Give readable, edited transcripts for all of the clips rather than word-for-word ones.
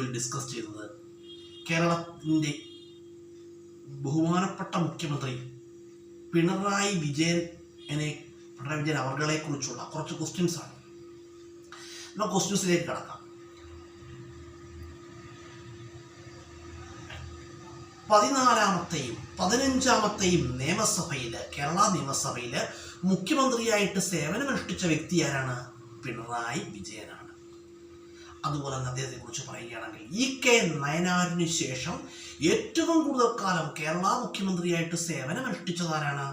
എപ്പിസോഡിൽ ഡിസ്കസ് ചെയ്തത് കേരളത്തിൻ്റെ ബഹുമാനപ്പെട്ട മുഖ്യമന്ത്രി പിണറായി വിജയൻ അവരുടെ കുറിച്ചുള്ള കുറച്ച് ക്വസ്റ്റ്യൻസ് ആണ്. നമ്മൾ ക്വസ്റ്റ്യൻസിലേക്ക് കടക്കാം. 14ാമത്തെയും 15ാമത്തെയും കേരള നിയമസഭയിൽ മുഖ്യമന്ത്രിയായിട്ട് സേവനമനുഷ്ഠിച്ച വ്യക്തി ആരാണ്? പിണറായി വിജയനാണ്. അതുപോലെ തന്നെ അദ്ദേഹത്തെക്കുറിച്ച് പറയുകയാണെങ്കിൽ EK നയനാരിന് ശേഷം ഏറ്റവും കൂടുതൽ കാലം കേരള മുഖ്യമന്ത്രിയായിട്ട് സേവനമനുഷ്ഠിച്ചതാരാണ്?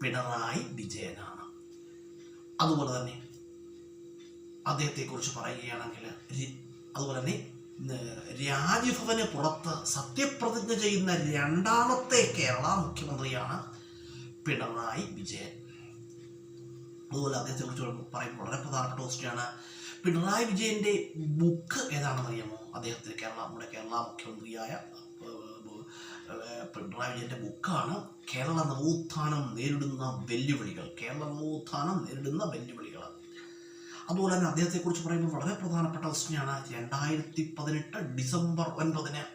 പിണറായി വിജയനാണ്. അതുപോലെ തന്നെ അദ്ദേഹത്തെക്കുറിച്ച് പറയുകയാണെങ്കിൽ അതുപോലെ തന്നെ രാജ്ഭവന് പുറത്ത് സത്യപ്രതിജ്ഞ ചെയ്യുന്ന 2ാമത്തെ കേരള മുഖ്യമന്ത്രിയാണ് പിണറായി വിജയൻ. അതുപോലെ അദ്ദേഹത്തെക്കുറിച്ച് പറയുമ്പോൾ വളരെ പ്രധാനപ്പെട്ട ക്വസ്റ്റ്യനാണ്. പിണറായി വിജയൻ്റെ ബുക്ക് ഏതാണെന്ന് അറിയാമോ? നമ്മുടെ കേരള മുഖ്യമന്ത്രിയായ പിണറായി വിജയൻ്റെ ബുക്കാണ് കേരള നവോത്ഥാനം നേരിടുന്ന വെല്ലുവിളികൾ. അതുപോലെ തന്നെ അദ്ദേഹത്തെക്കുറിച്ച് പറയുമ്പോൾ വളരെ പ്രധാനപ്പെട്ട ക്വസ്റ്റ്യനാണ്. 2018 ഡിസംബർ 9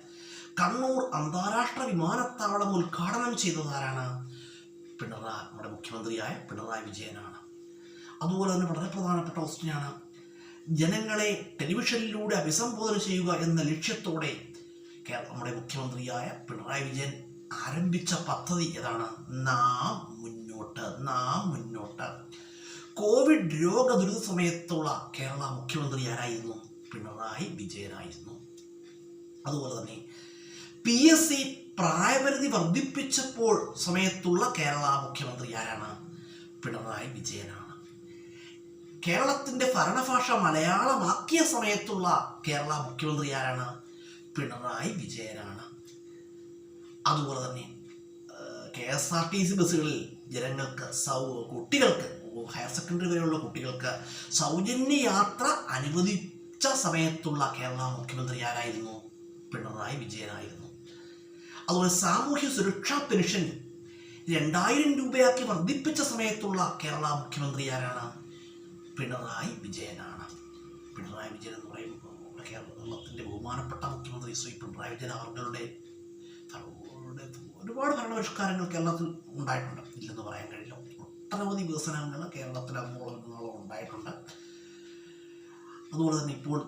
കണ്ണൂർ അന്താരാഷ്ട്ര വിമാനത്താവളം ഉദ്ഘാടനം ചെയ്തതാരാണ്? നമ്മുടെ മുഖ്യമന്ത്രിയായ പിണറായി വിജയനാണ്. അതുപോലെ തന്നെ വളരെ പ്രധാനപ്പെട്ട ക്വസ്റ്റ്യനാണ്. ജനങ്ങളെ ടെലിവിഷനിലൂടെ അഭിസംബോധന ചെയ്യുക എന്ന ലക്ഷ്യത്തോടെ നമ്മുടെ മുഖ്യമന്ത്രിയായ പിണറായി വിജയൻ ആരംഭിച്ച പദ്ധതി ഏതാണ്? നാം മുന്നോട്ട്. കോവിഡ് രോഗദുരിത സമയത്തുള്ള കേരള മുഖ്യമന്ത്രി ആരായിരുന്നു? പിണറായി വിജയനായിരുന്നു. അതുപോലെ തന്നെ PSC പ്രായപരിധി വർദ്ധിപ്പിച്ചപ്പോൾ സമയത്തുള്ള കേരള മുഖ്യമന്ത്രി ആരാണ്? പിണറായി വിജയനാണ്. കേരളത്തിൻ്റെ ഭരണഭാഷ മലയാളമാക്കിയ സമയത്തുള്ള കേരള മുഖ്യമന്ത്രി ആരാണ്? പിണറായി വിജയനാണ്. അതുപോലെ തന്നെ KSRTC ബസ്സുകളിൽ കുട്ടികൾക്ക് ഹയർ സെക്കൻഡറി വരെയുള്ള കുട്ടികൾക്ക് സൗജന്യ യാത്ര അനുവദിച്ച സമയത്തുള്ള കേരള മുഖ്യമന്ത്രി ആരായിരുന്നു? പിണറായി വിജയനായിരുന്നു. അതുപോലെ സാമൂഹ്യ സുരക്ഷാ പെൻഷൻ 2000 രൂപയാക്കി വർദ്ധിപ്പിച്ച സമയത്തുള്ള കേരള മുഖ്യമന്ത്രി ആരാണ്? പിണറായി വിജയനാണ്. പിണറായി വിജയൻ എന്ന് പറയുമ്പോൾ കേരളത്തിൻ്റെ ബഹുമാനപ്പെട്ട മുഖ്യമന്ത്രി ശ്രീ പിണറായി വിജയൻ അവരുടെ ഒരുപാട് ഭരണപരിഷ്കാരങ്ങൾ കേരളത്തിൽ ഉണ്ടായിട്ടുണ്ട്, ഇല്ലെന്ന് പറയാൻ കഴിയില്ല. ഒട്ടനവധി വികസനങ്ങൾ കേരളത്തിൽ അങ്ങോളം ഉണ്ടായിട്ടുണ്ട്. അതുപോലെ തന്നെ ഇപ്പോൾ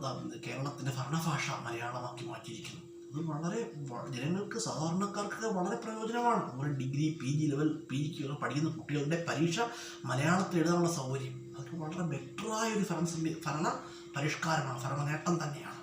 കേരളത്തിൻ്റെ ഭരണഭാഷ മലയാളമാക്കി മാറ്റിയിരിക്കുന്നു. അത് വളരെ ജനങ്ങൾക്ക്, സാധാരണക്കാർക്കൊക്കെ വളരെ പ്രയോജനമാണ്. അതുപോലെ ഡിഗ്രി, PG ലെവൽ, PGക്ക് പഠിക്കുന്ന കുട്ടികളുടെ പരീക്ഷ മലയാളത്തിൽ എഴുതാനുള്ള സൗകര്യം, അതൊക്കെ വളരെ ബെറ്ററായ ഒരു ഭരണ പരിഷ്കാരമാണ്, ഭരണ നേട്ടം തന്നെയാണ്.